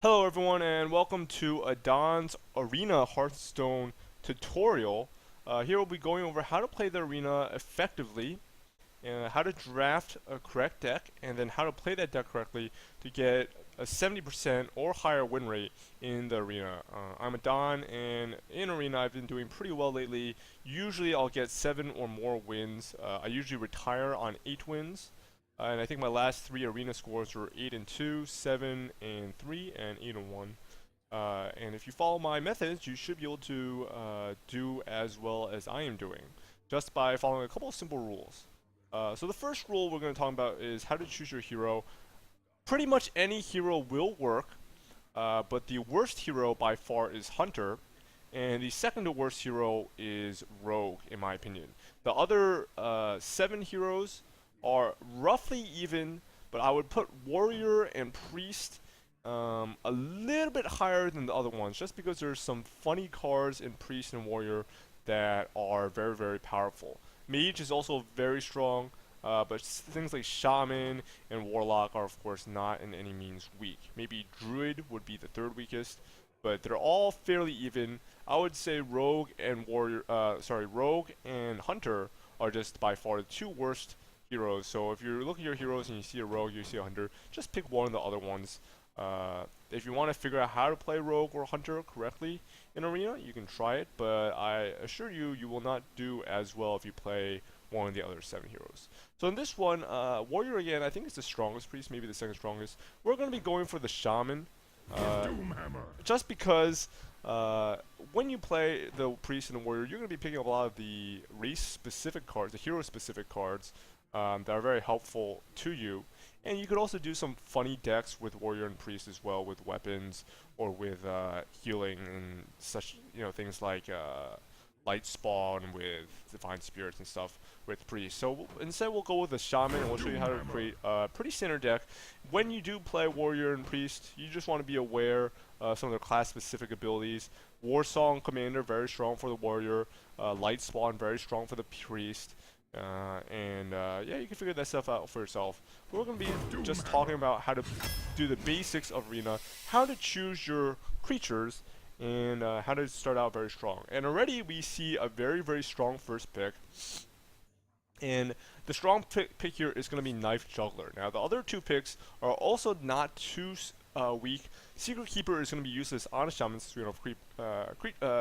Hello everyone and welcome to Adahn's Arena Hearthstone tutorial. Here we'll be going over how to play the arena effectively, and how to draft a correct deck, and then how to play that deck correctly to get a 70% or higher win rate in the arena. I'm Adahn, and in arena I've been doing pretty well lately. Usually I'll get 7 or more wins. I usually retire on 8 wins. And I think my last 3 arena scores were 8 and 2, 7 and 3, and 8 and 1. And if you follow my methods, you should be able to do as well as I am doing, just by following a couple of simple rules. So the first rule we're going to talk about is how to choose your hero. Pretty much any hero will work, but the worst hero by far is Hunter, and the second to worst hero is Rogue, in my opinion. The other 7 heroes are roughly even, but I would put Warrior and Priest a little bit higher than the other ones, just because there's some funny cards in Priest and Warrior that are very, very powerful. Mage is also very strong, but things like Shaman and Warlock are, of course, not in any means weak. Maybe Druid would be the third weakest, but they're all fairly even. I would say Rogue and Rogue and Hunter are just by far the 2 worst heroes. So if you're looking at your heroes and you see a Rogue, you see a Hunter, just pick one of the other ones. If you want to figure out how to play Rogue or Hunter correctly in Arena, you can try it, but I assure you, you will not do as well if you play one of the other 7 heroes. So in this one, Warrior again, I think it's the strongest priest, maybe the second strongest. We're going to be going for the Shaman, just because when you play the priest and the warrior, you're going to be picking up a lot of the race-specific cards, the hero-specific cards, that are very helpful to you. And you could also do some funny decks with warrior and priest as well, with weapons or with healing and such, things like light spawn with divine spirits and stuff with priest. So instead we'll go with the shaman, and we'll show you how to create a pretty standard deck. When you do play warrior and priest, you just want to be aware of some of their class specific abilities. War Song Commander, very strong for the warrior. Light spawn, very strong for the priest. Yeah, you can figure that stuff out for yourself. But we're going to be just talking about how to do the basics of Arena, how to choose your creatures, and how to start out very strong. And already we see a very, very strong first pick. And the strong pick here is going to be Knife Juggler. Now, the other 2 picks are also not too weak. Secret Keeper is going to be useless on a Shaman's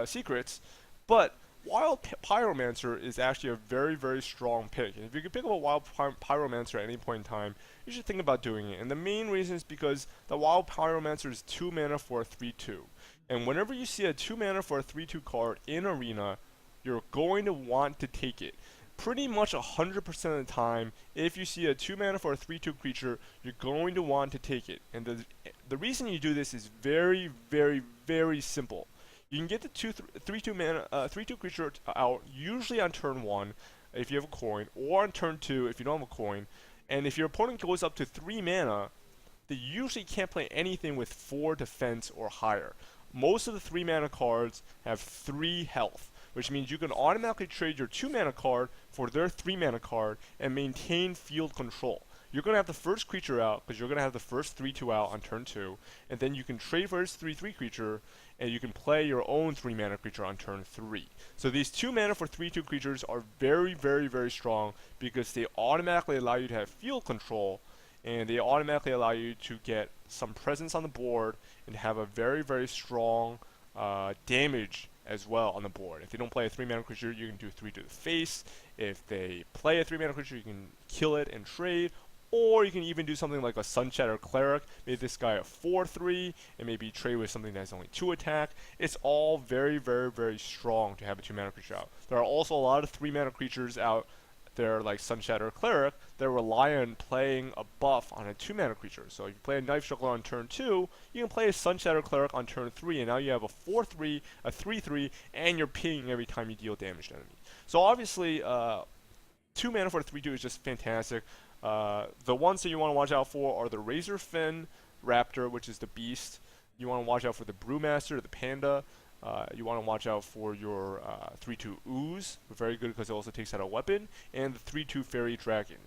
secrets, but Wild Pyromancer is actually a very, very strong pick. And if you can pick up a Wild Pyromancer at any point in time, you should think about doing it. And the main reason is because the Wild Pyromancer is 2 mana for a 3/2. And whenever you see a 2 mana for a 3/2 card in Arena, you're going to want to take it. Pretty much 100% of the time, if you see a 2 mana for a 3/2 creature, you're going to want to take it. And the reason you do this is very, very, very simple. You can get the 3/2 mana 3/2 creature out usually on turn 1 if you have a coin, or on turn 2 if you don't have a coin. And if your opponent goes up to 3 mana, they usually can't play anything with 4 defense or higher. Most of the 3 mana cards have 3 health, which means you can automatically trade your 2 mana card for their 3 mana card and maintain field control. You're going to have the first creature out because you're going to have the first 3/2 out on turn 2, and then you can trade for his 3/3 creature, and you can play your own 3 mana creature on turn 3. So these 2 mana for 3/2 creatures are very, very, very strong because they automatically allow you to have field control, and they automatically allow you to get some presence on the board and have a very, very strong damage as well on the board. If they don't play a 3 mana creature, you can do 3 to the face. If they play a 3 mana creature, you can kill it and trade. Or you can even do something like a Sunshatter Cleric, make this guy a 4/3, and maybe trade with something that has only 2 attack. It's all very, very, very strong to have a 2 mana creature out. There are also a lot of 3 mana creatures out there, like Sunshatter Cleric, that rely on playing a buff on a 2 mana creature. So if you play a Knife Juggler on turn 2, you can play a Sunshatter Cleric on turn 3, and now you have a 4/3, a 3/3, and you're pinging every time you deal damage to enemy. So obviously, 2 mana for a 3/2 is just fantastic. The ones that you want to watch out for are the Razorfin Raptor, which is the beast. You want to watch out for the Brewmaster, the panda. You want to watch out for your 3/2 Ooze, very good because it also takes out a weapon, and the 3/2 Fairy Dragon.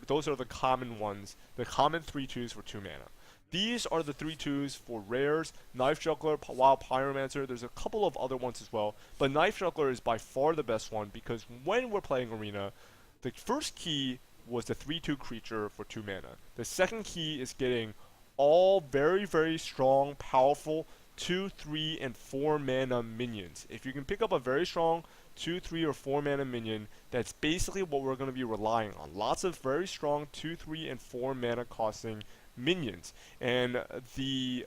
Those are the common ones, the common 3/2s for 2 mana. These are the 3/2s for rares. Knife Juggler, Wild Pyromancer, there's a couple of other ones as well, but Knife Juggler is by far the best one because when we're playing Arena, the first key was the 3/2 creature for 2 mana. The second key is getting all very, very strong, powerful 2, 3, and 4 mana minions. If you can pick up a very strong 2, 3, or 4 mana minion, that's basically what we're going to be relying on. Lots of very strong 2, 3, and 4 mana costing minions. And the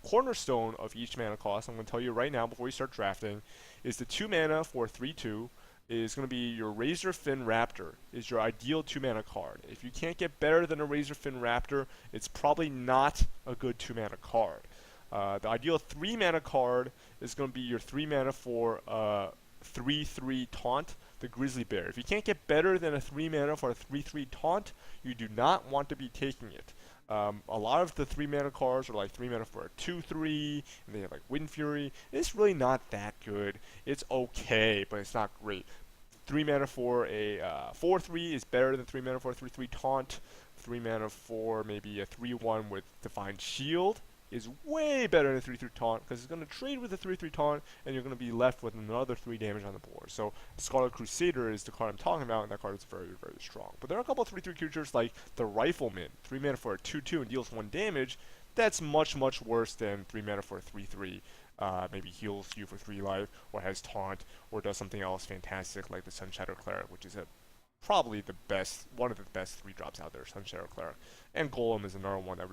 cornerstone of each mana cost, I'm going to tell you right now before we start drafting, is the 2 mana for 3/2 is going to be your Razorfin Raptor, is your ideal 2 mana card. If you can't get better than a Razorfin Raptor, it's probably not a good 2 mana card. The ideal 3 mana card is going to be your 3 mana for 3/3 Taunt, the Grizzly Bear. If you can't get better than a 3 mana for a 3/3 Taunt, you do not want to be taking it. A lot of the 3 mana cards are like 3 mana for a 2/3, and they have like Wind Fury. It's really not that good. It's okay, but it's not great. 3 mana for a 4/3 is better than 3 mana for a 3/3 Taunt. 3 mana for maybe a 3/1 with Divine Shield is way better than a 3/3 Taunt because it's going to trade with a 3/3 Taunt and you're going to be left with another 3 damage on the board. So Scarlet Crusader is the card I'm talking about, and that card is very, very strong. But there are a couple of 3/3 creatures like the Rifleman, 3 mana for a 2/2 and deals 1 damage. That's much, much worse than 3 mana for a 3/3. Maybe heals you for 3 life, or has Taunt, or does something else fantastic like the Sunshadow Cleric, which is probably the best, one of the best 3-drops out there, Sunshadow Cleric. And Golem is another one that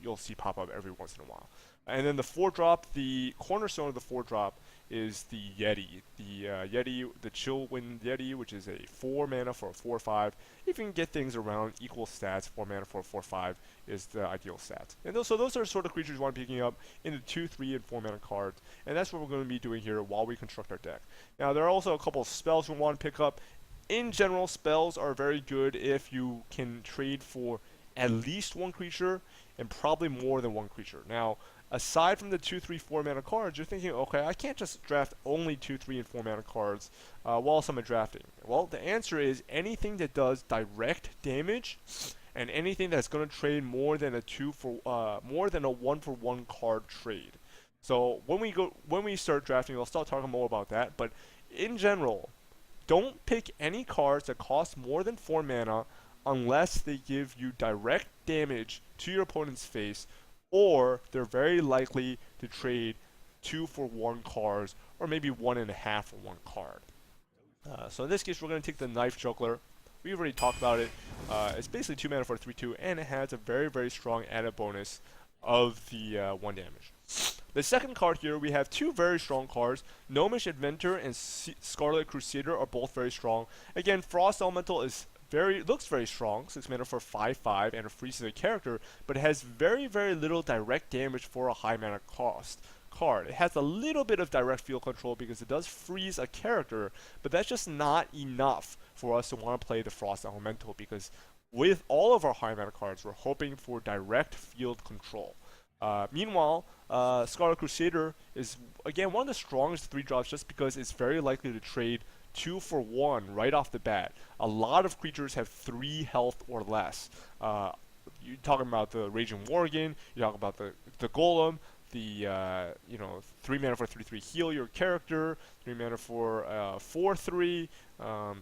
you'll see pop up every once in a while. And then the 4-drop, the cornerstone of the 4-drop is the Yeti. The Chillwind Yeti, which is a 4 mana for a 4/5. If you can get things around equal stats, 4 mana for a 4/5 is the ideal stats. And those are sort of creatures you want to be picking up in the 2, 3, and 4 mana cards. And that's what we're going to be doing here while we construct our deck. Now, there are also a couple of spells we want to pick up. In general, spells are very good if you can trade for at least 1 creature and probably more than 1 creature. Now, aside from the 2, 3, 4 mana cards, you're thinking, okay, I can't just draft only 2, 3, and 4 mana cards whilst I'm drafting. Well, the answer is anything that does direct damage and anything that's going to trade more than a 1-for-1 card trade. So when we start drafting, I'll start talking more about that. But in general, don't pick any cards that cost more than 4 mana unless they give you direct damage to your opponent's face, or they're very likely to trade 2-for-1 cards, or maybe 1.5-for-1 card. So in this case, we're going to take the Knife Juggler. We've already talked about it. It's basically 2 mana for a 3/2, and it has a very, very strong added bonus of the 1 damage. The second card here, we have 2 very strong cards. Gnomish Inventor and Scarlet Crusader are both very strong. Again, Frost Elemental looks very strong, 6 mana for 5/5 and it freezes a character, but it has very, very little direct damage for a high mana cost card. It has a little bit of direct field control because it does freeze a character, but that's just not enough for us to want to play the Frost Elemental because with all of our high mana cards, we're hoping for direct field control. Meanwhile, Scarlet Crusader is, again, one of the strongest 3-drops just because it's very likely to trade 2-for-1 right off the bat. A lot of creatures have 3 health or less. You're talking about the Raging Worgen, you're talking about the Golem, the 3 mana for 3/3 heal your character, 3 mana for 4/3,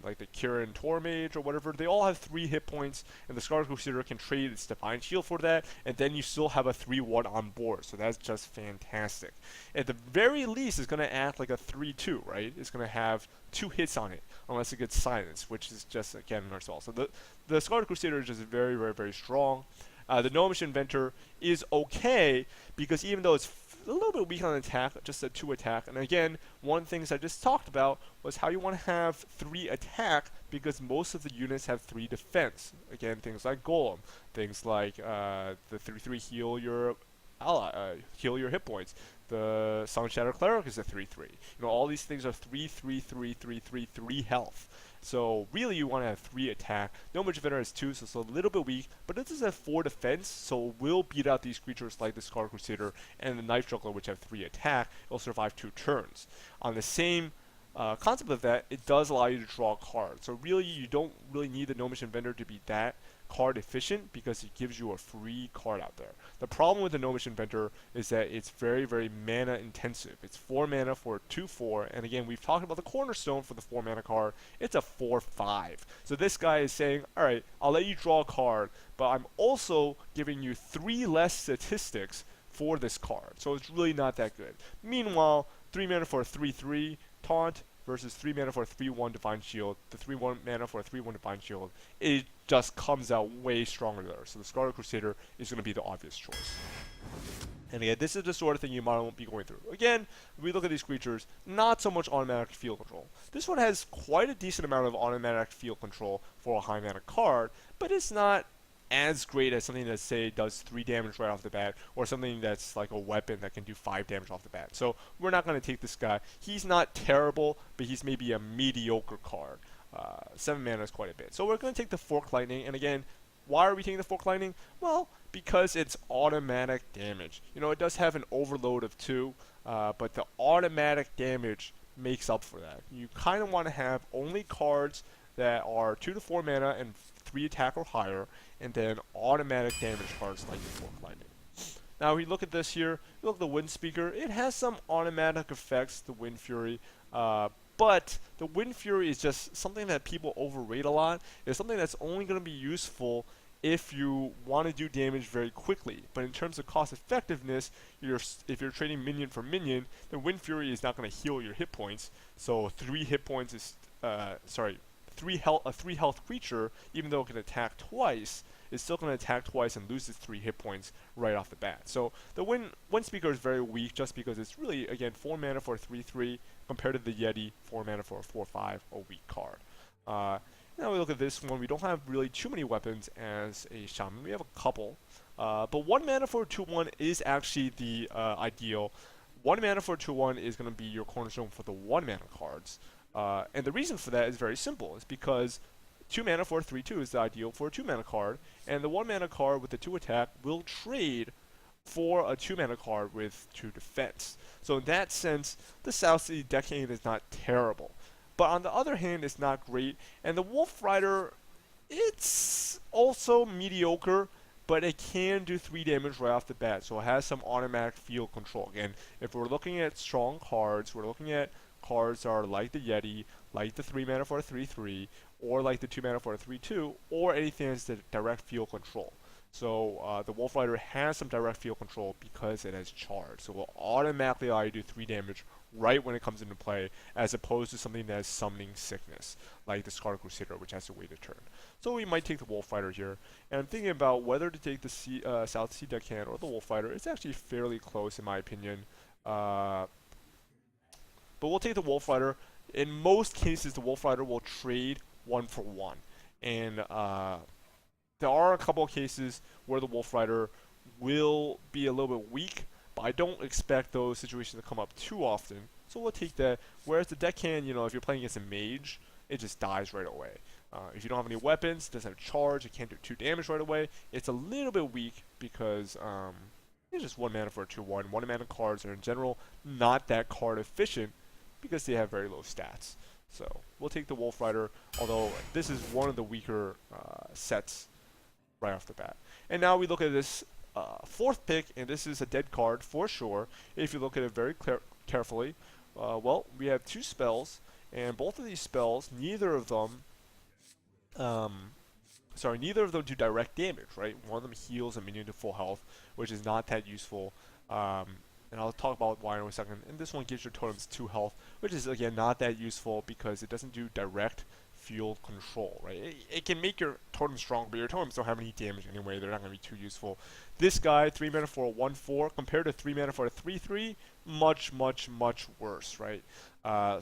like the Kirin Tormage or whatever. They all have 3 hit points, and the Scarlet Crusader can trade its Divine Shield for that, and then you still have a 3/1 on board. So that's just fantastic. At the very least, it's going to act like a 3/2, right? It's going to have 2 hits on it, unless it gets silenced, which is just, again, another spell. So the Scarlet Crusader is just very, very, very strong. The Gnomish Inventor is okay because even though it's a little bit weak on attack, just a 2 attack, and again, one of the things I just talked about was how you want to have 3 attack because most of the units have 3 defense. Again, things like Golem, things like the 3/3 heal your heal your hit points. The Sunshadow Cleric is a 3/3. All these things are 3, 3, 3, 3, 3, 3 health. So really you want to have 3 attack. Gnomish Inventor has 2, so it's a little bit weak, but it does have 4 defense, so it will beat out these creatures like the Scarlet Crusader and the Knife Juggler, which have 3 attack. It'll survive 2 turns. On the same concept of that, it does allow you to draw a card. So really, you don't really need the Gnomish Inventor to be that card efficient because it gives you a free card out there. The problem with the Gnomish Inventor is that it's very, very mana intensive. It's 4 mana for a 2/4, and again, we've talked about the cornerstone for the 4 mana card. It's a 4/5. So this guy is saying, alright, I'll let you draw a card, but I'm also giving you 3 less statistics for this card. So it's really not that good. Meanwhile, 3 mana for a 3/3 taunt versus 3 mana for a 3/1 Divine Shield. The 3/1 mana for a 3/1 Divine Shield, it just comes out way stronger there. So the Scarlet Crusader is going to be the obvious choice. And again, this is the sort of thing you might be going through. Again, we look at these creatures, not so much automatic field control. This one has quite a decent amount of automatic field control for a high mana card, but it's not as great as something that, say, does 3 damage right off the bat, or something that's like a weapon that can do 5 damage off the bat. So we're not going to take this guy. He's not terrible, but he's maybe a mediocre card. 7 mana is quite a bit. So we're going to take the Fork Lightning, and again, why are we taking the Fork Lightning? Well, because it's automatic damage. You know, it does have an overload of 2, but the automatic damage makes up for that. You kind of want to have only cards that are 2 to 4 mana and 3 attack or higher, and then automatic damage cards like the Fork Lightning. Now we look at this here, we look at the Wind Speaker. It has some automatic effects, the Wind Fury, but the Wind Fury is just something that people overrate a lot. It's something that's only going to be useful if you want to do damage very quickly. But in terms of cost effectiveness, if you're trading minion for minion, the Wind Fury is not going to heal your hit points. So 3 hit points is, a 3 health creature, even though it can attack twice, is still going to attack twice and loses 3 hit points right off the bat. So the Wind Speaker is very weak just because it's really, again, 4 mana for a 3/3 compared to the Yeti, 4 mana for a 4/5, a weak card. Now we look at this one. We don't have really too many weapons as a Shaman. We have a couple. But 1 mana for a 2/1 is actually the ideal. 1 mana for a 2/1 is going to be your cornerstone for the 1 mana cards. And the reason for that is very simple. It's because 2 mana for a 3/2 is the ideal for a 2 mana card, and the 1 mana card with the 2 attack will trade for a 2 mana card with 2 defense. So in that sense, the South Sea Deckhand is not terrible. But on the other hand, it's not great. And the Wolf Rider, it's also mediocre, but it can do 3 damage right off the bat. So it has some automatic field control. Again, if we're looking at strong cards, we're looking at cards that are like the Yeti, like the 3 mana for a 3/3, or like the 2 mana for a 3/2, or anything that's the direct field control. So the Wolf Rider has some direct field control because it has charge. So it will automatically allow you to do 3 damage right when it comes into play, as opposed to something that has summoning sickness, like the Scarlet Crusader, which has to wait a turn. So we might take the Wolf Rider here. And I'm thinking about whether to take the South Sea Deckhand or the Wolf Rider. It's actually fairly close in my opinion. But we'll take the Wolf Rider. In most cases, the Wolf Rider will trade 1 for 1. And there are a couple of cases where the Wolf Rider will be a little bit weak, but I don't expect those situations to come up too often. So we'll take that. Whereas the Deckhand, you know, if you're playing against a mage, it just dies right away. If you don't have any weapons, it doesn't have charge, it can't do 2 damage right away. It's a little bit weak because it's just 1 mana for a 2/1. 1 mana cards are in general not that card efficient because they have very low stats. So we'll take the Wolf Rider, although this is one of the weaker sets right off the bat. And now we look at this 4th pick, and this is a dead card for sure. If you look at it very carefully, well, we have 2 spells, and both of these spells, neither of them do direct damage, right? One of them heals a minion to full health, which is not that useful. And I'll talk about why in a second. And this one gives your totems 2 health, which is, again, not that useful because it doesn't do direct field control, right? It can make your totem strong, but your totems don't have any damage anyway. They're not going to be too useful. This guy, 3 mana for a 1/4, compared to 3 mana for a 3/3, much, much, much worse, right?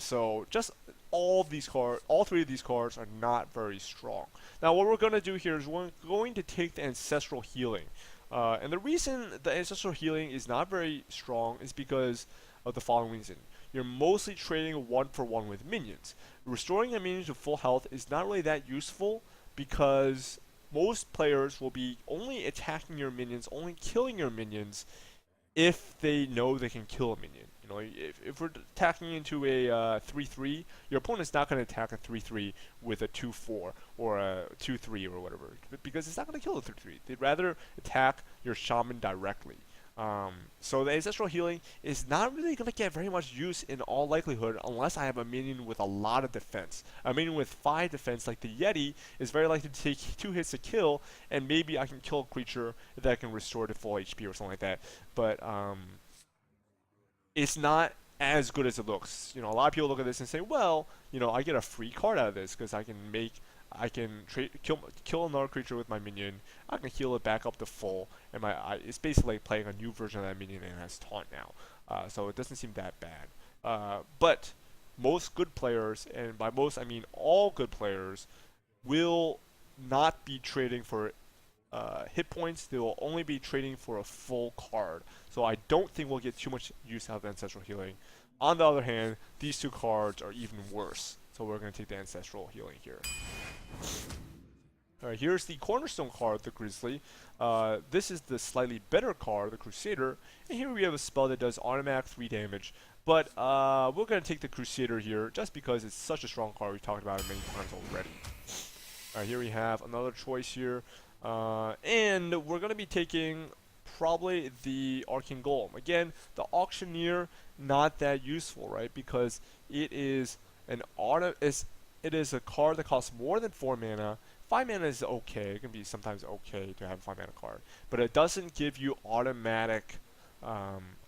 So just all 3 of these cards are not very strong. Now what we're going to do here is we're going to take the Ancestral Healing. And the reason the Ancestral Healing is not very strong is because of the following reason. You're mostly trading 1 for 1 with minions. Restoring a minion to full health is not really that useful because most players will be only attacking your minions, only killing your minions if they know they can kill a minion. You know, if we're attacking into a 3-3, your opponent's not going to attack a 3-3 with a 2-4 or a 2-3 or whatever, because it's not going to kill the 3-3. They'd rather attack your Shaman directly. So the ancestral healing is not really going to get very much use in all likelihood unless I have a minion with a lot of defense. A minion with 5 defense like the Yeti is very likely to take 2 hits to kill, and maybe I can kill a creature that can restore to full HP or something like that. But it's not as good as it looks. You know, a lot of people look at this and say, well, you know, I get a free card out of this because I can kill another creature with my minion. I can heal it back up to full, and it's basically like playing a new version of that minion and it has taunt now. So it doesn't seem that bad. But most good players, and by most I mean all good players, will not be trading for hit points. They will only be trading for a full card. So I don't think we'll get too much use out of the Ancestral Healing. On the other hand, these 2 cards are even worse. So we're going to take the Ancestral Healing here. Alright, here's the cornerstone card, the Grizzly. This is the slightly better card, the Crusader. And here we have a spell that does automatic 3 damage. But we're going to take the Crusader here just because it's such a strong card. We've talked about it many times already. Alright, here we have another choice here. And we're going to be taking probably the Arcane Golem. Again, the Auctioneer, not that useful, right? Because it is it is a card that costs more than 4 mana. 5 mana is okay. It can be sometimes okay to have a 5 mana card. But it doesn't give you automatic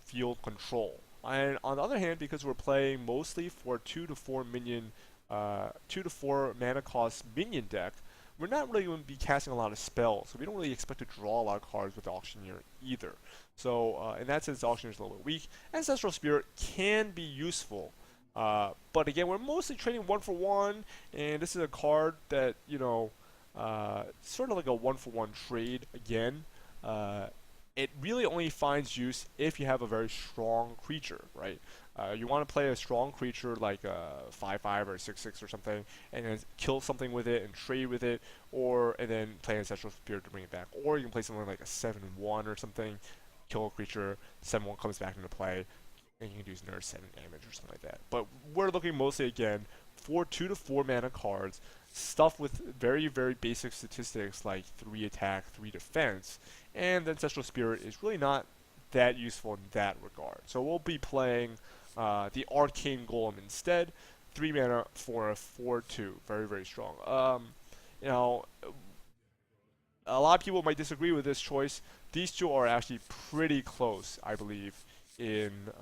field control. And on the other hand, because we're playing mostly for 2 to 4 minion, 2 to 4 mana cost minion deck, we're not really going to be casting a lot of spells, so we don't really expect to draw a lot of cards with the Auctioneer either. So in that sense, the Auctioneer is a little bit weak. Ancestral Spirit can be useful, but again, we're mostly trading 1 for 1, and this is a card that, you know, sort of like a 1 for 1 trade again. It really only finds use if you have a very strong creature, right? You want to play a strong creature like a 5/5 or a 6/6 or something, and then kill something with it and trade with it, and then play Ancestral Spirit to bring it back. Or you can play something like a 7/1 or something, kill a creature, 7/1 comes back into play, and you can do another 7 damage or something like that. But we're looking mostly again for 2 to 4 mana cards, stuff with very, very basic statistics like 3 attack, 3 defense, and the Ancestral Spirit is really not that useful in that regard. So we'll be playing the Arcane Golem instead, 3 mana for a 4/2, very, very strong. You know, a lot of people might disagree with this choice. These 2 are actually pretty close, I believe, in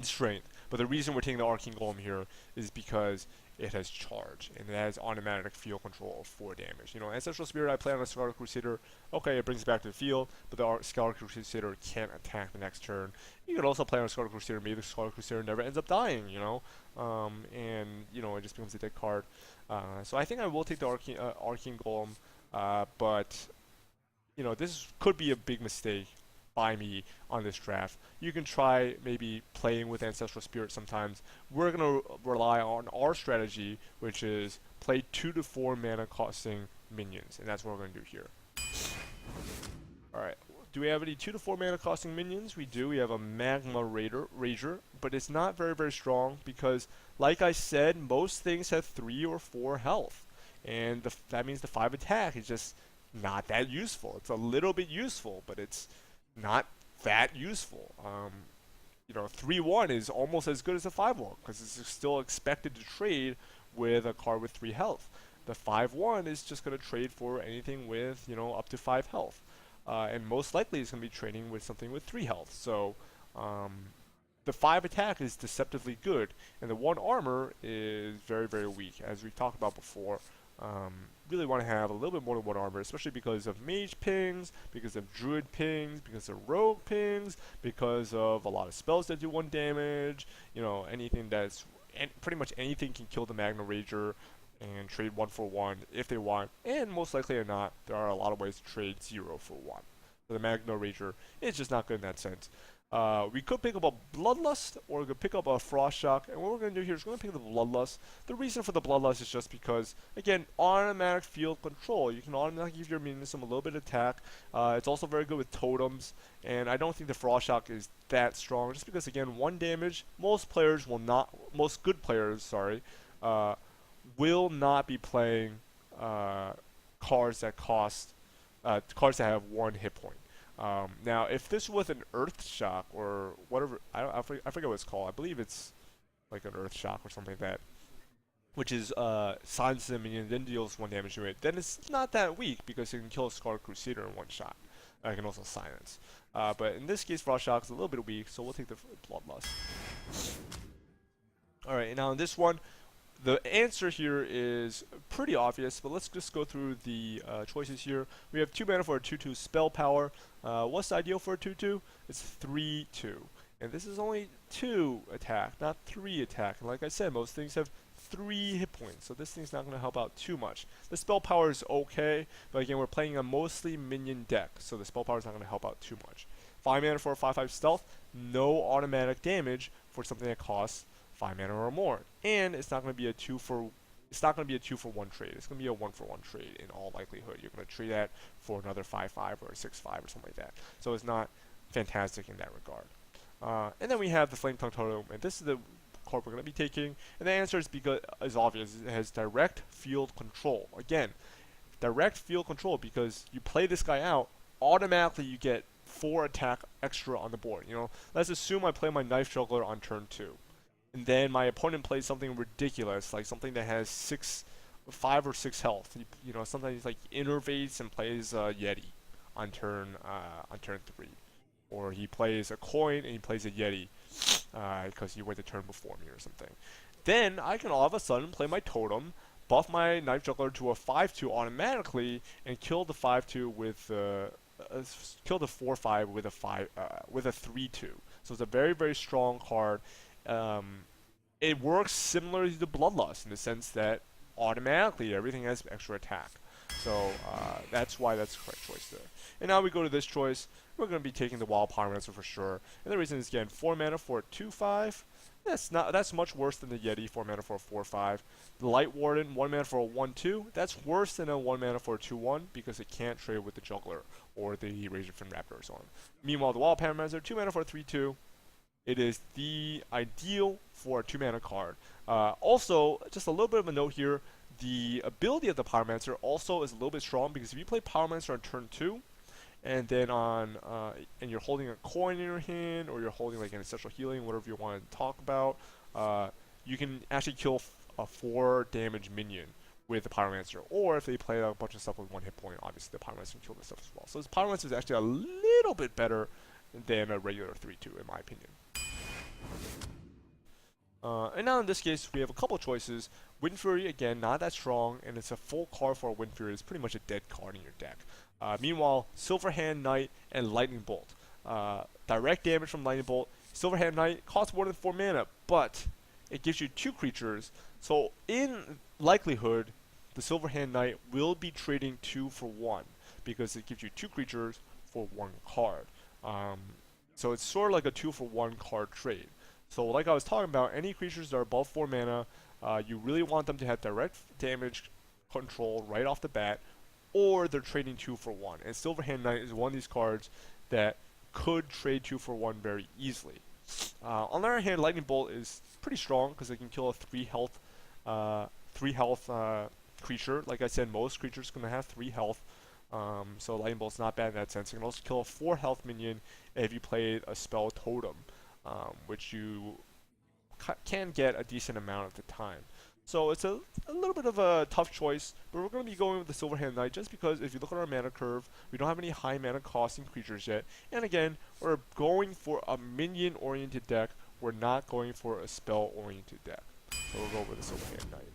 strength. But the reason we're taking the Arcane Golem here is because it has charge, and it has automatic field control of 4 damage. You know, Ancestral Spirit I play on a Scarlet Crusader, okay, it brings it back to the field, but the Scarlet Crusader can't attack the next turn. You could also play on a Scarlet Crusader, maybe the Scarlet Crusader never ends up dying, you know, and, you know, it just becomes a dead card. So I think I will take the Arcane Golem, but, you know, this could be a big mistake by me on this draft. You can try maybe playing with Ancestral Spirit sometimes. We're going to rely on our strategy, which is play 2 to 4 mana costing minions, and that's what we're going to do here. Alright, do we have any 2 to 4 mana costing minions? We do. We have a Magma Rager, but it's not very, very strong because, like I said, most things have 3 or 4 health, and that means the 5 attack is just not that useful. It's a little bit useful, but it's not that useful. You know, 3/1 is almost as good as a 5/1 because it's still expected to trade with a card with 3 health. The 5/1 is just going to trade for anything with, you know, up to 5 health, and most likely it's going to be trading with something with 3 health. So the 5 attack is deceptively good, and the 1 armor is very, very weak, as we've talked about before. Really want to have a little bit more than 1 armor, especially because of mage pings, because of druid pings, because of rogue pings, because of a lot of spells that do 1 damage. You know, anything that's pretty much anything can kill the Magna Rager and trade 1 for 1 if they want. And most likely or not, there are a lot of ways to trade 0 for 1. the Magna Rager is just not good in that sense. We could pick up a Bloodlust, or we could pick up a Frost Shock, and what we're going to do here is we're going to pick up the Bloodlust. The reason for the Bloodlust is just because, again, automatic field control. You can automatically give your minions some a little bit of attack. It's also very good with totems, and I don't think the Frost Shock is that strong, just because, again, 1 damage, most good players, sorry, will not be playing cards that have 1 hit point. Now, if this was an Earth Shock or whatever, I forget what it's called. I believe it's like an Earth Shock or something like that, which is silences a minion, then deals 1 damage to it. Then it's not that weak because it can kill a Scarlet Crusader in 1 shot. It can also silence. But in this case, Frost Shock is a little bit weak, so we'll take the Bloodlust. Alright, now in this one, the answer here is pretty obvious, but let's just go through the choices here. We have 2 mana for a 2/2 spell power. What's the ideal for a 2/2? It's 3/2. And this is only 2 attack, not 3 attack. And like I said, most things have 3 hit points, so this thing's not going to help out too much. The spell power is okay, but again, we're playing a mostly minion deck, so the spell power is not going to help out too much. 5 mana for a 5/5 stealth, no automatic damage for something that costs 5 mana or more, and it's not going to be a 2 for 1 trade. It's going to be a 1 for 1 trade in all likelihood. You're going to trade that for another 5/5 or a 6/5 or something like that. So it's not fantastic in that regard. And then we have the Flame Tongue Totem, and this is the card we're going to be taking. And the answer is obvious. It has direct field control. Again, direct field control, because you play this guy out, automatically you get 4 attack extra on the board. You know, let's assume I play my Knife Juggler on turn 2. And then my opponent plays something ridiculous, like something that has 5 or 6 health. You know, sometimes like innervates and plays Yeti on turn 3, or he plays a coin and he plays a Yeti because he went the turn before me or something. Then I can all of a sudden play my totem, buff my Knife Juggler to a 5/2 automatically, and kill the 5/2 with kill the 4/5 with a 3/2. So it's a very, very strong card. It works similarly to Bloodlust in the sense that automatically everything has extra attack. So that's why that's the correct choice there. And now we go to this choice. We're going to be taking the Wild Pyromancer for sure. And the reason is, again, 4 mana for a 2/5. That's much worse than the Yeti, 4 mana for a 4/5. The Light Warden, 1 mana for a 1/2. That's worse than a 1 mana for a 2/1 because it can't trade with the Juggler or the Razorfin Raptor or so on. Meanwhile, the Wild Pyromancer, 2 mana for a 3/2. It is the ideal for a 2 mana card. Also, just a little bit of a note here, the ability of the Pyromancer also is a little bit strong, because if you play Pyromancer on turn 2, and then and you're holding a coin in your hand, or you're holding like an Ancestral Healing, whatever you want to talk about, you can actually kill a 4 damage minion with the Pyromancer. Or if they play a bunch of stuff with 1 hit point, obviously the Pyromancer can kill this stuff as well. So this Pyromancer is actually a little bit better than a regular 3/2 in my opinion. And now in this case, we have a couple choices. Wind Fury, again, not that strong, and it's a full card for a Wind Fury. It's pretty much a dead card in your deck. Meanwhile, Silverhand Knight and Lightning Bolt. Direct damage from Lightning Bolt. Silverhand Knight costs more than 4 mana, but it gives you 2 creatures. So in likelihood, the Silverhand Knight will be trading 2 for 1, because it gives you 2 creatures for 1 card. So it's sort of like a 2 for 1 card trade. So like I was talking about, any creatures that are above 4 mana, you really want them to have direct damage control right off the bat, or they're trading 2 for 1. And Silverhand Knight is one of these cards that could trade 2 for 1 very easily. On the other hand, Lightning Bolt is pretty strong because it can kill a 3 health creature. Like I said, most creatures are going to have 3 health. So Lightning Bolt's not bad in that sense. It can also kill a 4 health minion if you play a spell Totem, which you can get a decent amount at the time. So it's a little bit of a tough choice, but we're going to be going with the Silverhand Knight just because if you look at our mana curve, we don't have any high mana costing creatures yet. And again, we're going for a minion-oriented deck. We're not going for a spell-oriented deck. So we'll go with the Silverhand Knight.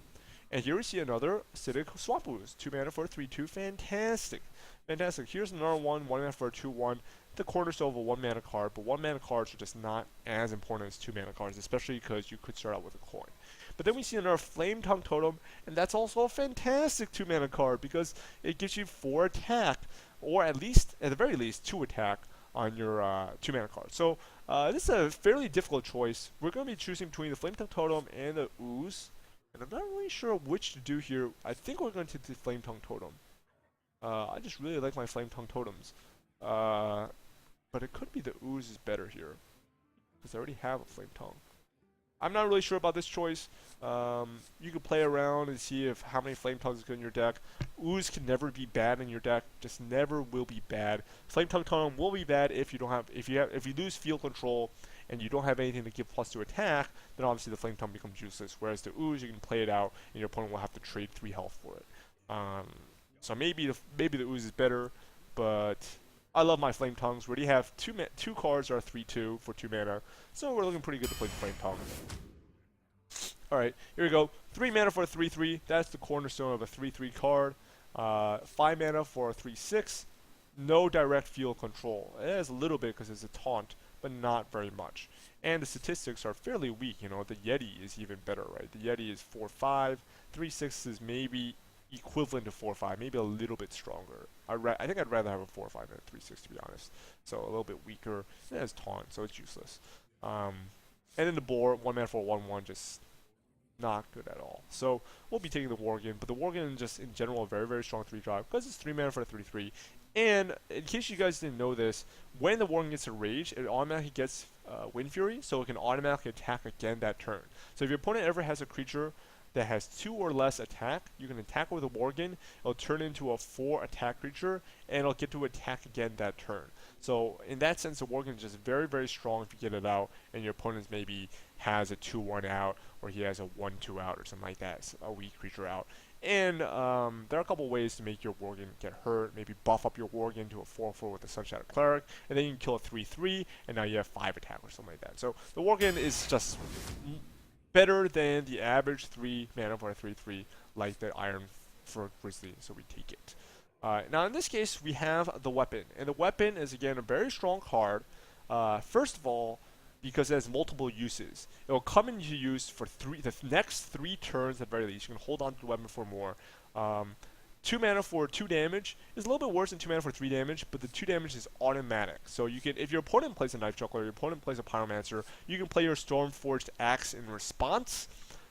And here we see another Acidic Swamp Ooze. 2 mana for a 3/2. Fantastic. Fantastic. Here's another 1 mana for a 2/1. The cornerstone of a 1 mana card, but 1 mana cards are just not as important as 2 mana cards, especially because you could start out with a coin. But then we see another Flame Tongue Totem, and that's also a fantastic 2 mana card because it gives you 4 attack. or at the very least, 2 attack on your 2 mana card. So this is a fairly difficult choice. We're going to be choosing between the Flame Tongue Totem and the Ooze, and I'm not really sure which to do here. I think we're going to take the Flame Tongue Totem. I just really like my Flame Tongue Totems. But it could be the Ooze is better here, because I already have a Flame Tongue. I'm not really sure about this choice. You can play around and see if how many Flame Tongues is good in your deck. Ooze can never be bad in your deck. Just never will be bad. Flame Tongue Totem will be bad if you lose field control and you don't have anything to give +2 attack. Then obviously the Flame Tongue becomes useless. Whereas the Ooze, you can play it out and your opponent will have to trade 3 health for it. So maybe the Ooze is better, but I love my Flame Tongues. We already have two cards that are 3/2 for 2 mana, so we're looking pretty good to play the Flame Tongue. Alright, here we go. 3 mana for a 3/3. That's the cornerstone of a 3/3 card. 5 mana for a 3/6. No direct field control. It has a little bit because it's a taunt, but not very much. And the statistics are fairly weak. You know, the Yeti is even better, right? The Yeti is 4/5. 3/6 is maybe equivalent to 4/5, maybe a little bit stronger. I think I'd rather have a 4/5 than a 3/6 to be honest. So a little bit weaker. It has taunt, so it's useless. And then the board, 1 mana for a 1/1, just not good at all. So we'll be taking the Worgen, but the Worgen just in general a very, very strong 3-drop because it's 3 mana for a 3/3. And in case you guys didn't know this, when the Worgen gets a rage, it automatically gets Wind Fury, so it can automatically attack again that turn. So if your opponent ever has a creature that has 2 or less attack, you can attack with a Worgen, it'll turn into a 4 attack creature, and it'll get to attack again that turn. So in that sense, the Worgen is just very, very strong if you get it out, and your opponent maybe has a 2/1 out, or he has a 1/2 out, or something like that, it's a weak creature out. And there are a couple ways to make your Worgen get hurt. Maybe buff up your Worgen to a 4/4 with a Sunshine Cleric, and then you can kill a 3/3, and now you have 5 attack or something like that. So the Worgen is just better than the average 3 mana for a 3/3, like the Iron for Grizzly, so we take it. Now in this case, we have the weapon, and the weapon is again a very strong card. First of all, because it has multiple uses. It will come into use for the next 3 turns at very least. You can hold on to the weapon for more. 2 mana for 2 damage is a little bit worse than 2 mana for 3 damage, but the 2 damage is automatic. So you can, if your opponent plays a Knife Juggler, or your opponent plays a Pyromancer, you can play your Stormforged Axe in response,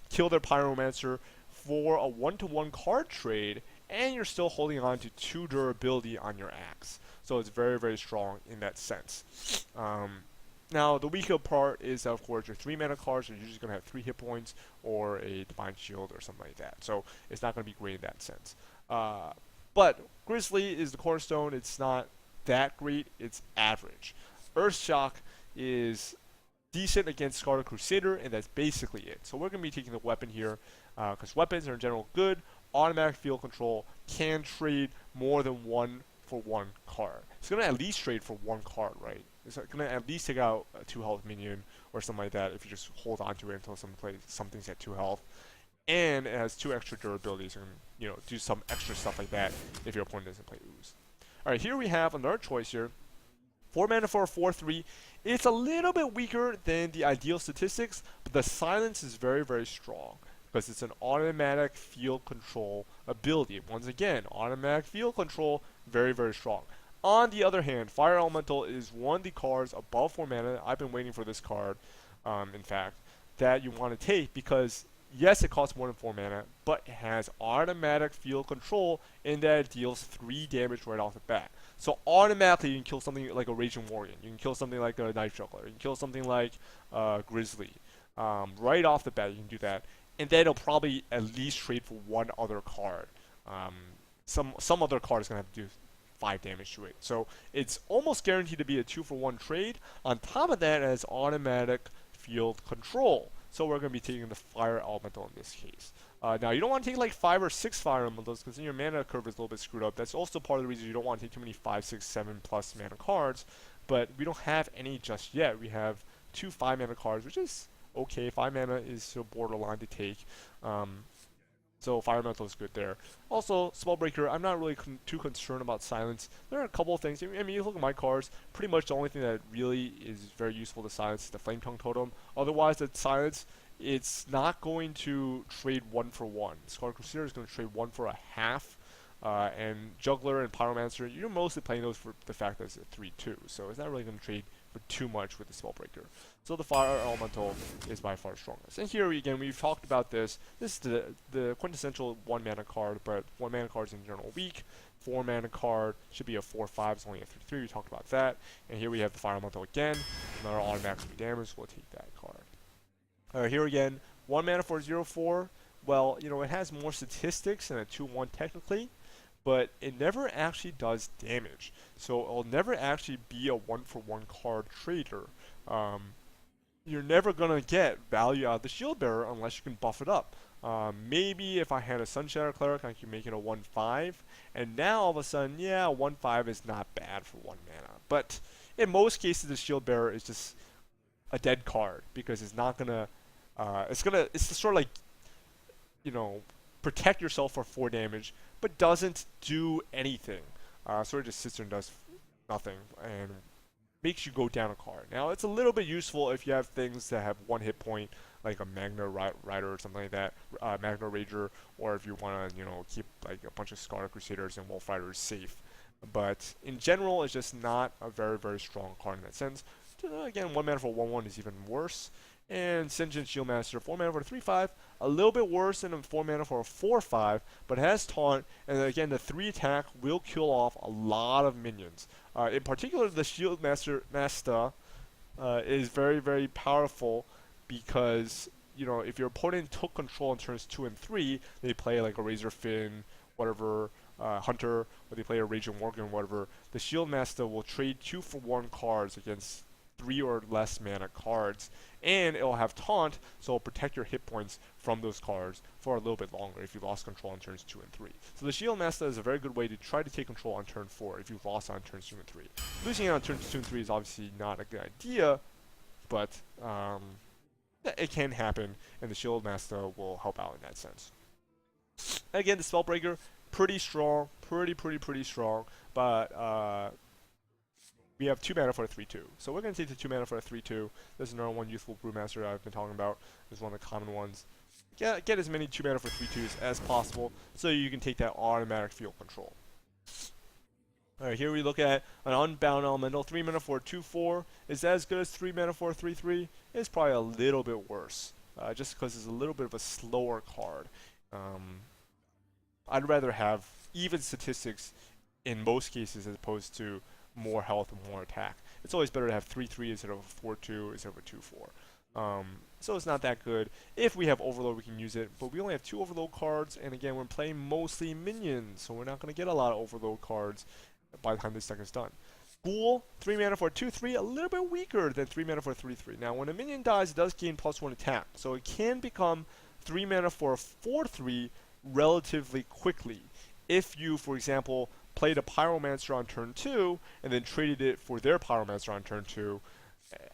kill their Pyromancer for a 1/1 card trade, and you're still holding on to 2 durability on your Axe. So it's very, very strong in that sense. Now, the weaker part is, of course, your 3 mana cards are usually going to have 3 hit points or a Divine Shield or something like that. So it's not going to be great in that sense. But Grizzly is the cornerstone. It's not that great. It's average. Earthshock is decent against Scarlet Crusader, and that's basically it. So we're going to be taking the weapon here because weapons are in general good. Automatic field control, can trade more than 1-for-1 card. It's going to at least trade for 1 card, right? It's going to at least take out a 2 health minion or something like that if you just hold on to it until something's at 2 health. And it has 2 extra durabilities and, you know, do some extra stuff like that if your opponent doesn't play Ooze. Alright, here we have another choice here. 4 mana for a 4/3. It's a little bit weaker than the ideal statistics, but the silence is very, very strong because it's an automatic field control ability. Once again, automatic field control, very, very strong. On the other hand, Fire Elemental is one of the cards above 4 mana. I've been waiting for this card, in fact, that you want to take because, yes, it costs more than 4 mana, but it has automatic field control in that it deals 3 damage right off the bat. So automatically you can kill something like a Raging Worgen, you can kill something like a Knife Juggler, you can kill something like Grizzly. Right off the bat you can do that, and then it'll probably at least trade for 1 other card. Some other card is going to have to do 5 damage to it. So it's almost guaranteed to be a 2-for-1 trade. On top of that, it has automatic field control. So we're going to be taking the Fire Elemental in this case. Now, you don't want to take like 5 or 6 Fire Elementals because then your mana curve is a little bit screwed up. That's also part of the reason you don't want to take too many 5, 6, 7 plus mana cards. But we don't have any just yet. We have 2 5 mana cards, which is okay. 5 mana is still borderline to take. So Fire Elemental is good there. Also, Spellbreaker, I'm not really too concerned about silence. There are a couple of things. I mean, you look at my cards, pretty much the only thing that really is very useful to silence is the Flame Tongue Totem. Otherwise, the silence, it's not going to trade 1-for-1. Scarlet Crusader is going to trade 1 for a half. And Juggler and Pyromancer, you're mostly playing those for the fact that it's a 3/2, so it's not really going to trade for too much with the Spellbreaker. So the Fire Elemental is by far strongest. And here again, we've talked about this. This is the quintessential 1 mana card, but 1 mana cards in general weak. 4 mana card should be a 4/5, it's only a 3/3. We talked about that. And here we have the Fire Elemental again. Another automatic 3 damage, we'll take that card. Here again, 1 mana for 0/4. Well, it has more statistics than a 2/1 technically, but it never actually does damage. So it'll never actually be a 1-for-1 card trader. You're never going to get value out of the Shield Bearer unless you can buff it up. Maybe if I had a Sunshatter Cleric, I could make it a 1/5. And now all of a sudden, yeah, 1/5 is not bad for 1 mana. But in most cases, the Shield Bearer is just a dead card because it's not gonna. It's sort of like, protect yourself for 4 damage, but doesn't do anything. Sort of just sits there and does nothing and makes you go down a card. Now, it's a little bit useful if you have things that have 1 hit point, like a Magna Rider or something like that, Magna Rager, or if you want to, keep like a bunch of Scar Crusaders and Wolf Riders safe. But in general, it's just not a very, very strong card in that sense. Again, 1 mana for 1/1 is even worse. And Sinjin Shieldmaster, 4 mana for a 3/5, a little bit worse than a 4 mana for a 4/5, but has taunt, and again, the 3 attack will kill off a lot of minions. In particular, the Shieldmaster is very, very powerful because, if your opponent took control in turns 2 and 3, they play like a Razorfin, whatever, Hunter, or they play a Raging Worgen, whatever, the Shieldmaster will trade 2-for-1 cards against 3 or less mana cards, and it'll have taunt, so it'll protect your hit points from those cards for a little bit longer if you lost control on turns 2 and 3. So the Shieldmaster is a very good way to try to take control on turn 4 if you lost on turns 2 and 3. Losing it on turns 2 and 3 is obviously not a good idea, but it can happen, and the Shieldmaster will help out in that sense. Again, the Spellbreaker, pretty strong, pretty strong, but we have 2 mana for a 3/2. So we're going to take the 2 mana for a 3/2. This is another one, Youthful Brewmaster I've been talking about. This is one of the common ones. Get as many 2 mana for 3/2s as possible so you can take that automatic field control. Alright, here we look at an Unbound Elemental. 3 mana for a 2/4. Is that as good as 3 mana for a 3/3? It's probably a little bit worse. Just because it's a little bit of a slower card. I'd rather have even statistics in most cases as opposed to more health and more attack. It's always better to have 3/3 instead of a 4/2 instead of a 2/4. So it's not that good. If we have Overload, we can use it, but we only have 2 Overload cards, and again, we're playing mostly minions, so we're not going to get a lot of Overload cards by the time this deck is done. Ghoul, 3 mana for a 2/3, a little bit weaker than 3 mana for a 3/3. Now, when a minion dies, it does gain +1 attack, so it can become 3 mana for a 4/3 relatively quickly. If you, for example, played a Pyromancer on turn 2, and then traded it for their Pyromancer on turn 2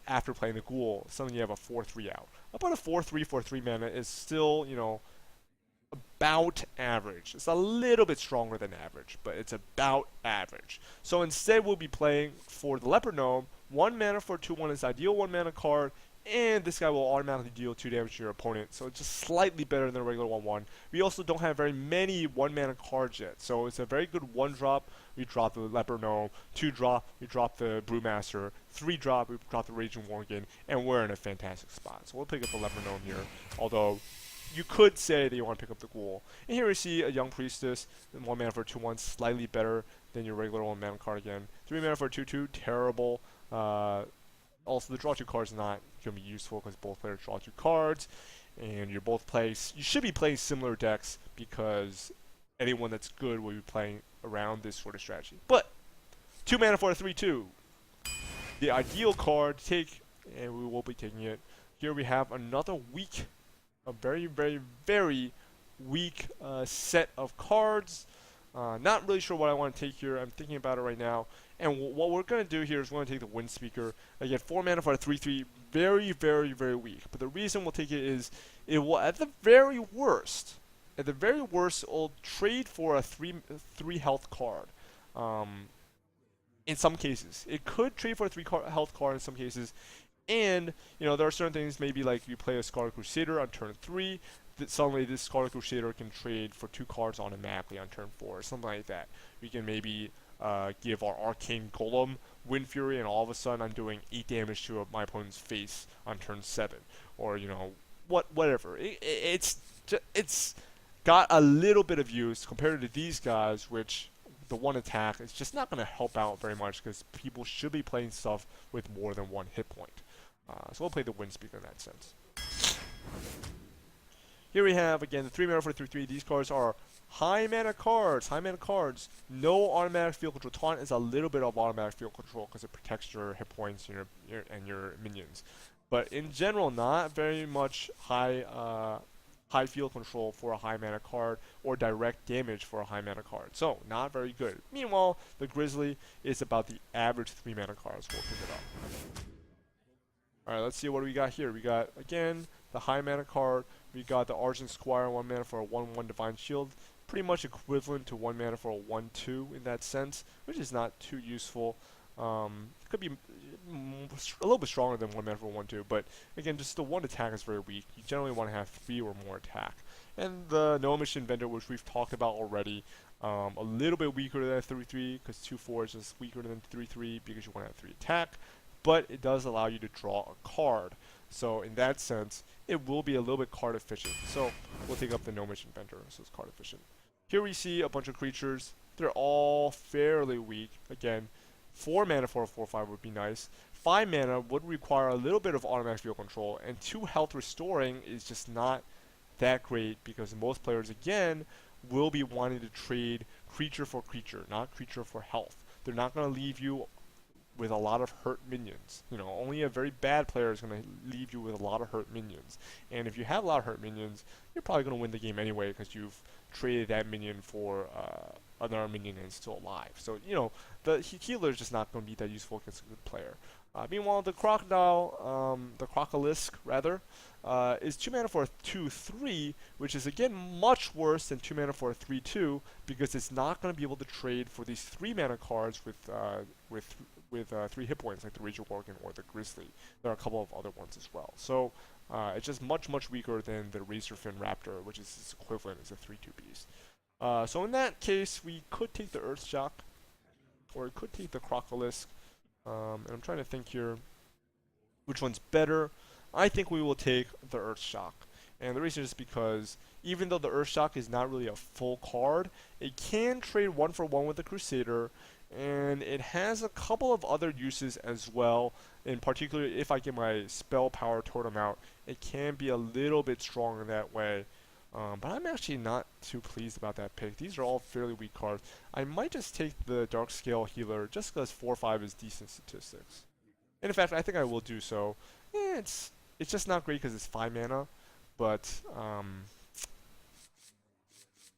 after playing the Ghoul, suddenly you have a 4/3 out. About a 4/3 for 3 mana is still, about average. It's a little bit stronger than average, but it's about average. So instead we'll be playing for the Leopard Gnome. 1 mana for 2/1 is ideal 1 mana card, and this guy will automatically deal 2 damage to your opponent, so it's just slightly better than a regular 1/1. We also don't have very many 1 mana cards yet, so it's a very good 1-drop. We drop the Leopard Gnome, 2-drop, we drop the Brewmaster, 3-drop, we drop the Raging Worgen, and we're in a fantastic spot. So we'll pick up the Leopard Gnome here, although you could say that you want to pick up the Ghoul. And here we see a Young Priestess, 1 mana for 2/1, slightly better than your regular 1 mana card again. 3 mana for 2/2, terrible. Also, the draw 2 cards is not going to be useful because both players draw 2 cards, and you should be playing similar decks because anyone that's good will be playing around this sort of strategy. But 2 mana for a 3/2, the ideal card to take, and we will be taking it. Here we have another weak, a very, very, very weak set of cards. Not really sure what I want to take here. I'm thinking about it right now. And what we're going to do here is we're going to take the Wind Speaker. Again, 4 mana for a 3/3. Very, very, very weak. But the reason we'll take it is it will, at the very worst, it'll trade for a 3 health card. In some cases. It could trade for a 3 health card in some cases. And, there are certain things, maybe like you play a Scar Crusader on turn 3. suddenly this Scarlet Crusader can trade for 2 cards automatically on turn 4, or something like that. We can maybe give our Arcane Golem Wind Fury, and all of a sudden I'm doing 8 damage to my opponent's face on turn 7, or whatever. It's got a little bit of use compared to these guys, which the one attack is just not going to help out very much because people should be playing stuff with more than 1 hit point. So we'll play the Wind Speaker in that sense. Here we have, again, the 3 mana for 3/3. These cards are high mana cards. High mana cards. No automatic field control. Taunt is a little bit of automatic field control because it protects your hit points and your minions. But in general, not very much high field control for a high mana card or direct damage for a high mana card. So, not very good. Meanwhile, the Grizzly is about the average 3 mana cards. We'll pick it up. Alright, let's see what we got here. We got, again, the high mana card. We got the Argent Squire, 1 mana for a 1/1 Divine Shield. Pretty much equivalent to 1 mana for a 1/2 in that sense, which is not too useful. Could be a little bit stronger than 1 mana for 1/2, but again, just the 1 attack is very weak. You generally want to have 3 or more attack. And the Gnomish Inventor, which we've talked about already, a little bit weaker than 3/3, because 2/4 is just weaker than 3/3 because you want to have 3 attack, but it does allow you to draw a card. So in that sense, it will be a little bit card efficient. So we'll take up the Gnomish Inventor, so it's card efficient. Here we see a bunch of creatures. They're all fairly weak. Again, 4 mana for a 4/5 would be nice. 5 mana would require a little bit of automatic field control, and 2 health restoring is just not that great because most players, again, will be wanting to trade creature for creature, not creature for health. They're not going to leave you with a lot of hurt minions. Only a very bad player is going to leave you with a lot of hurt minions. And if you have a lot of hurt minions, you're probably going to win the game anyway because you've traded that minion for another minion and it's still alive. So, the healer is just not going to be that useful against a good player. Meanwhile, the Crocolisk, rather, is 2 mana for a 2/3, which is, again, much worse than 2 mana for a 3/2 because it's not going to be able to trade for these 3 mana cards with 3 hit points, like the Rage Worgen or the Grizzly. There are a couple of other ones as well. So it's just much, much weaker than the Razorfin Raptor, which is its equivalent as a 3/2 beast. So in that case, we could take the Earthshock, or we could take the Crocolisk. And I'm trying to think here which one's better. I think we will take the Earthshock. And the reason is because even though the Earthshock is not really a full card, it can trade 1-for-1 with the Crusader, and it has a couple of other uses as well. In particular, if I get my Spell Power Totem out, it can be a little bit stronger that way. But I'm actually not too pleased about that pick. These are all fairly weak cards. I might just take the Darkscale Healer just because 4/5 is decent statistics. And in fact, I think I will do so. It's just not great because it's 5 mana, but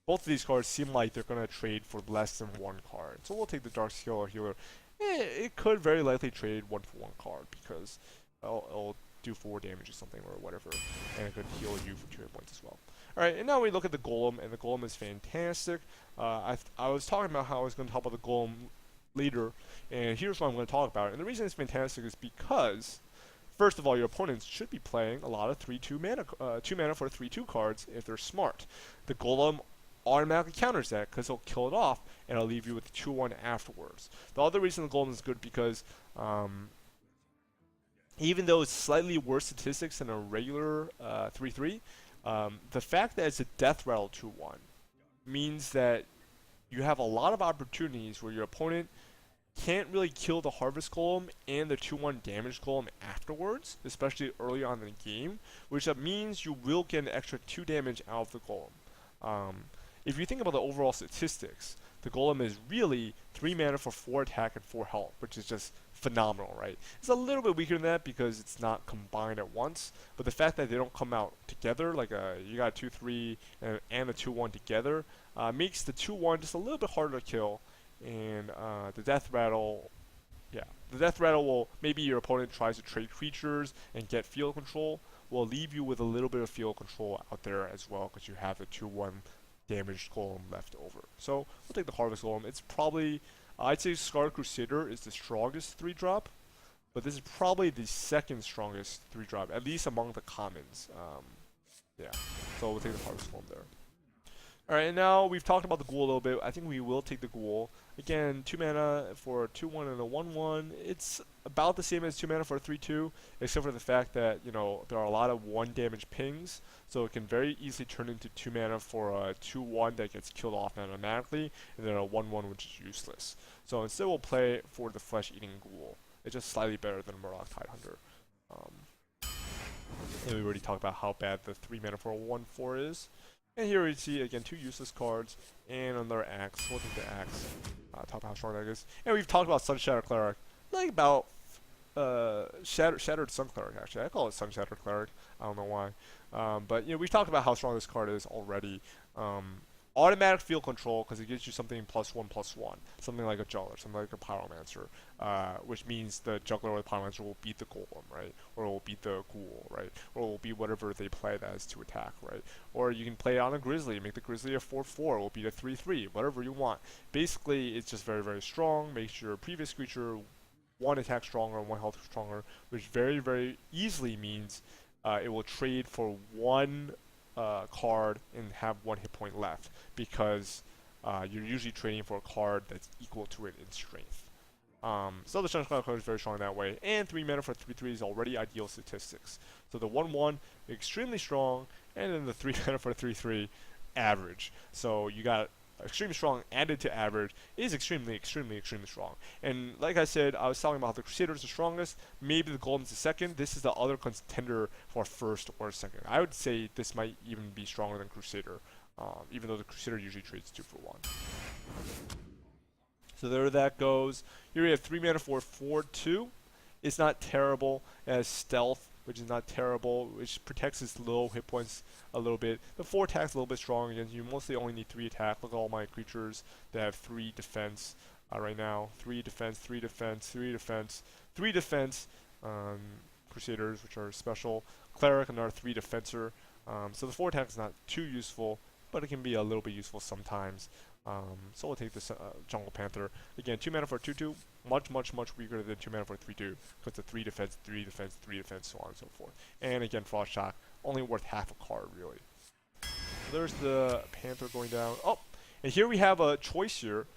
both of these cards seem like they're going to trade for less than 1 card. So we'll take the Darkscale Healer. It could very likely trade 1-for-1 card because it'll do 4 damage or something or whatever, and it could heal you for 2 hit points as well. Alright, and now we look at the Golem, and the Golem is fantastic. I was talking about how I was going to talk about the Golem later, and here's what I'm going to talk about. And the reason it's fantastic is because, first of all, your opponents should be playing a lot of 3/2 mana, 2 mana for 3/2 cards if they're smart. The Golem automatically counters that because it'll kill it off, and it'll leave you with 2/1 afterwards. The other reason the Golem is good because even though it's slightly worse statistics than a regular 3/3, the fact that it's a Death Rattle 2/1 means that you have a lot of opportunities where your opponent can't really kill the Harvest Golem and the 2/1 damage Golem afterwards, especially early on in the game, which means you will get an extra 2 damage out of the Golem. If you think about the overall statistics, the Golem is really 3 mana for 4 attack and 4 health, which is just phenomenal, right? It's a little bit weaker than that because it's not combined at once, but the fact that they don't come out together, like you got a 2/3 and a 2/1 together, makes the 2/1 just a little bit harder to kill, and the Death Rattle, the Death Rattle will, maybe your opponent tries to trade creatures and get field control, will leave you with a little bit of field control out there as well because you have the 2/1 damaged Golem left over. So we'll take the Harvest Golem. It's probably, I'd say Scarlet Crusader is the strongest 3-drop, but this is probably the second strongest 3-drop, at least among the commons. Yeah. So we'll take the Harvest Form there. Alright, and now we've talked about the Ghoul a little bit. I think we will take the Ghoul. Again, 2 mana for a 2-1 and a 1-1. It's about the same as 2 mana for a 3-2, except for the fact that, you know, there are a lot of 1 damage pings, so it can very easily turn into 2 mana for a 2-1 that gets killed off automatically, and then a 1-1 which is useless. So instead we'll play for the Flesh Eating Ghoul. It's just slightly better than Murloc Tidehunter. Um, and we already talked about how bad the 3 mana for a 1-4 is. And here we see, again, 2 useless cards and another Axe. We'll take the Axe. Talk about how strong that is. And we've talked about Sun Shattered Cleric. Like about Shattered Sun Cleric, actually. I call it Sun Shattered Cleric. I don't know why. But, you know, we've talked about how strong this card is already. Automatic field control, because it gives you something +1/+1, something like a Jungler, something like a Pyromancer, which means the Jungler or the Pyromancer will beat the Golem, right? Or it will beat the Ghoul, right? Or it will beat whatever they play that is to attack, right? Or you can play it on a Grizzly, make the Grizzly a 4/4, it will beat a 3/3, whatever you want. Basically, it's just very, very strong, makes your previous creature 1 attack stronger and 1 health stronger, which very, very easily means it will trade for 1 card and have 1 hit point left, because you're usually trading for a card that's equal to it in strength. So the Sunshine card is very strong that way, and 3 mana for 3/3 is already ideal statistics. So the 1/1 extremely strong, and then the 3 mana for 3/3 average. So you got extremely strong added to average is extremely, extremely, extremely strong. And like I said, I was talking about the Crusader's the strongest, maybe the Golem's the second. This is the other contender for first or second. I would say this might even be stronger than Crusader, even though the Crusader usually trades 2 for 1. So there that goes. Here we have 3 mana for 4/2. It's not terrible. It has stealth, which is not terrible, which protects its low hit points a little bit. The 4 attack's a little bit strong against you. Mostly only need 3 attack. Look at all my creatures that have 3 defense right now. 3 defense, 3 defense, 3 defense, 3 defense. Crusaders, which are special. Cleric, another 3 defensor. So the 4 attack is not too useful, but it can be a little bit useful sometimes. So we'll take this Jungle Panther. Again, 2 mana for 2/2. Much, much, much weaker than 2 mana for 3/2. Because the 3 defense, 3 defense, 3 defense, so on and so forth. And again, Frost Shock, only worth half a card, really. So there's the Panther going down. Oh! And here we have a choice here.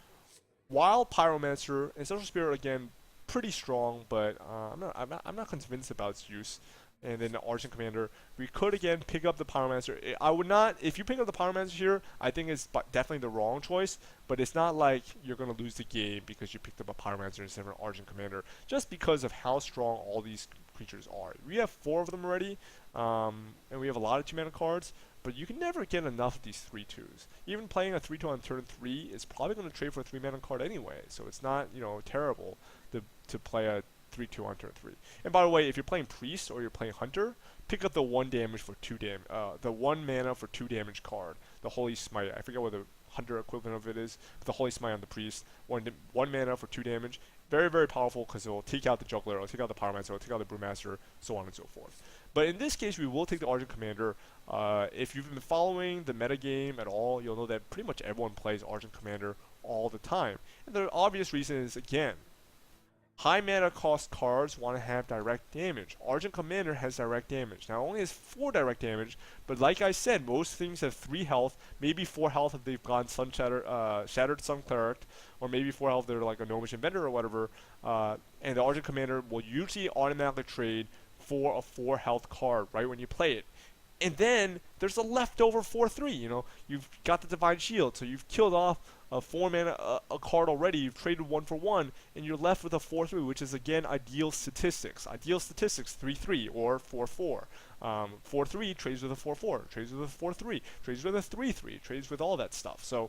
Wild Pyromancer and Social Spirit, again, pretty strong, but I'm not convinced about its use. And then the Argent Commander. We could again pick up the Pyromancer. I would not, if you pick up the Pyromancer here, I think it's definitely the wrong choice, but it's not like you're going to lose the game because you picked up a Pyromancer instead of an Argent Commander, just because of how strong all these creatures are. We have 4 of them already, and we have a lot of 2 mana cards, but you can never get enough of these 3/2s. Even playing a 3/2 on turn 3 is probably going to trade for a 3 mana card anyway, so it's not, you know, terrible to play a 3/2 on turn 3. And by the way, if you're playing Priest or you're playing Hunter, pick up the 1 damage for 2 damage, the 1 mana for 2 damage card, the Holy Smite. I forget what the Hunter equivalent of it is, but the Holy Smite on the Priest, 1 mana for 2 damage. Very, very powerful because it will take out the Juggler, it will take out the Pyromancer, it will take out the Brewmaster, so on and so forth. But in this case, we will take the Argent Commander. If you've been following the metagame at all, you'll know that pretty much everyone plays Argent Commander all the time. And the obvious reason is, again, high mana cost cards want to have direct damage. Argent Commander has direct damage. Now, it only has 4 direct damage, but like I said, most things have 3 health, maybe 4 health if they've gone Shattered Sun Cleric, or maybe 4 health if they're like a Gnomish Inventor or whatever. And the Argent Commander will usually automatically trade for a 4 health card right when you play it. And then there's a leftover 4/3. You know, you've got the Divine Shield, so you've killed off a 4 mana a card already. You've traded 1 for 1, and you're left with a 4/3, which is again ideal statistics. Ideal statistics 3/3 or 4/4. 4/3 trades with a 4/4, trades with a 4/3, trades with a 3/3, trades with all that stuff. So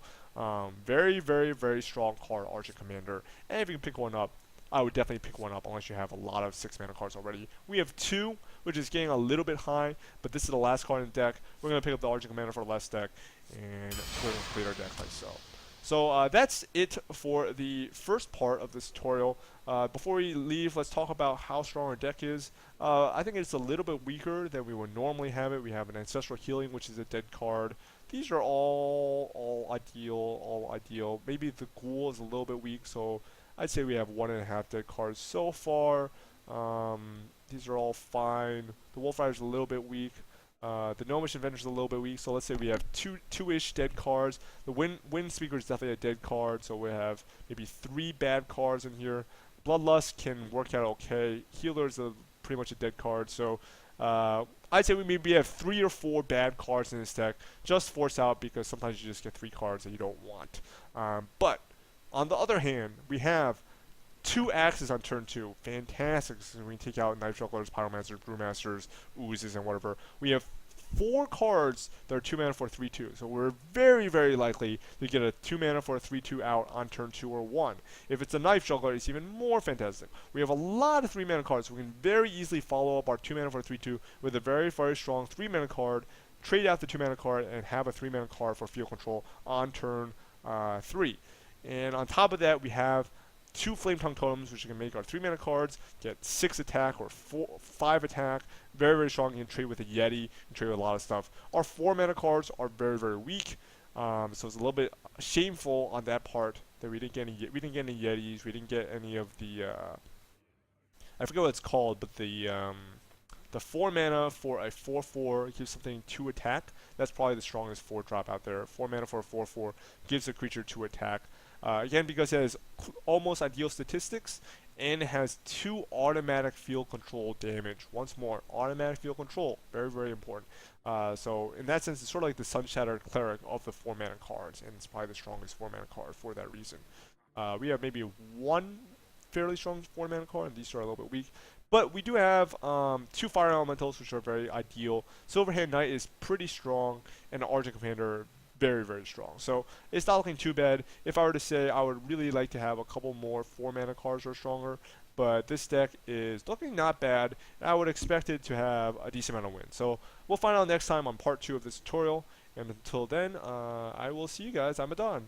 very, very, very strong card, Argent Commander. And if you can pick one up, I would definitely pick one up unless you have a lot of 6 mana cards already. We have 2, which is getting a little bit high, but this is the last card in the deck. We're going to pick up the Argent Commander for the last deck, and we're going to complete our deck like so. So that's it for the first part of this tutorial. Before we leave, let's talk about how strong our deck is. I think it's a little bit weaker than we would normally have it. We have an Ancestral Healing, which is a dead card. These are all ideal. Maybe the Ghoul is a little bit weak, so I'd say we have 1.5 dead cards so far. These are all fine. The Wolf Rider is a little bit weak. The Gnomish Inventor's a little bit weak, so let's say we have two-ish dead cards. The Wind Speaker is definitely a dead card, so we have maybe 3 bad cards in here. Bloodlust can work out okay. Healer's pretty much a dead card, so I'd say we maybe have 3 or 4 bad cards in this deck. Just force out because sometimes you just get 3 cards that you don't want. But on the other hand, we have 2 axes on turn 2. Fantastic. So we can take out Knife Jugglers, Pyromancers, Brewmasters, Oozes, and whatever. We have 4 cards that are 2 mana for 3/2. So we're very, very likely to get a 2 mana for a 3/2 out on turn 2 or 1. If it's a Knife Juggler, it's even more fantastic. We have a lot of 3 mana cards, so we can very easily follow up our 2 mana for a 3/2 with a very, very strong 3 mana card, trade out the 2 mana card, and have a 3 mana card for field control on turn 3. And on top of that, we have 2 Flame Tongue Totems, which can make our 3 mana cards, get 6 attack or 5 attack. Very, very strong. You can trade with a Yeti, you can trade with a lot of stuff. Our 4 mana cards are very, very weak. So it's a little bit shameful on that part that we didn't get any Yetis, we didn't get any of the, I forget what it's called, but the 4 mana for a 4/4 gives something 2 attack. That's probably the strongest 4 drop out there. 4 mana for a 4/4 gives a creature 2 attack. Again, because it has almost ideal statistics, and it has 2 automatic field control damage. Once more, automatic field control. Very, very important. So in that sense, it's sort of like the Sun-Shattered Cleric of the 4 mana cards, and it's probably the strongest 4 mana card for that reason. We have maybe 1 fairly strong 4 mana card, and these are a little bit weak. But we do have 2 Fire Elementals, which are very ideal. Silverhand Knight is pretty strong, and the Argent Commander very, very strong. So it's not looking too bad. If I were to say, I would really like to have a couple more 4 mana cards or stronger, but this deck is looking not bad, and I would expect it to have a decent amount of wins. So we'll find out next time on part 2 of this tutorial, and until then, I will see you guys. I'm Adahn.